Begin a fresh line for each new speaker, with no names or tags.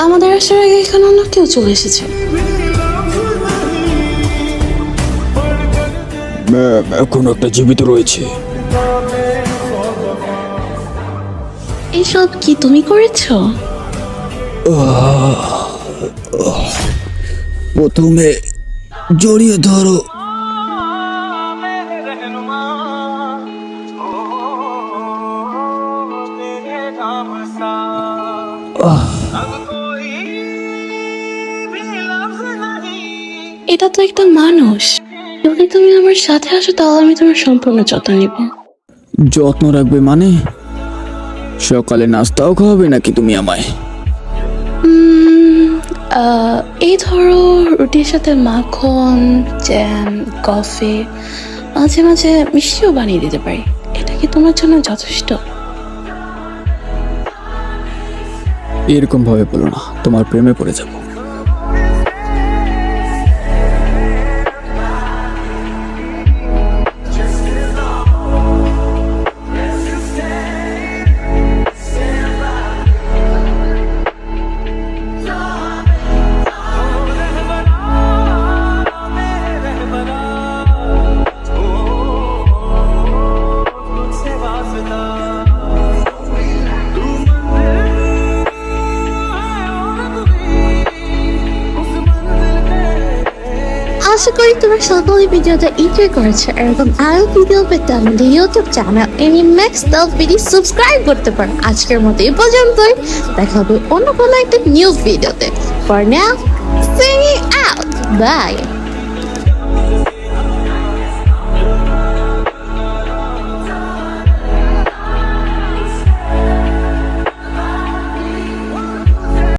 আমাদের আসার আগে এখানে অন্য কেউ চলে এসেছে।
ম্যাম, এখন একটা জীবিত রয়েছে।
এইসব কি তুমি করেছো?
প্রথমে জড়িয়ে ধরো।
এটা তো একটা মানুষ। যদি তুমি আমার সাথে আসো তাহলে আমি তোমার সম্পূর্ণ যত্ন নিব।
যত্ন রাখবে মানে? সকালে নাস্তাও খাওয়াবে নাকি তুমি আমায়?
এই ধরো রুটির সাথে মাখন, জ্যাম, কফি, মাঝে মাঝে মিষ্টিও বানিয়ে দিতে পারি। এটা কি তোমার জন্য যথেষ্ট?
এরকম ভাবে বলো না, তোমার প্রেমে পড়ে যাবো।
আশা করি তোমরা সকলে ভিডিওটা এনজয় করেছো। এরকম আরো ভিডিও পেতে আমাদের ইউটিউব চ্যানেল এনিম্যাক্স ভিডিও সাবস্ক্রাইব করতে পারো। আজকের মতো এই পর্যন্তই, দেখা হবে অন্য কোনো একটা নিউ ভিডিওতে। For now, signing out, bye.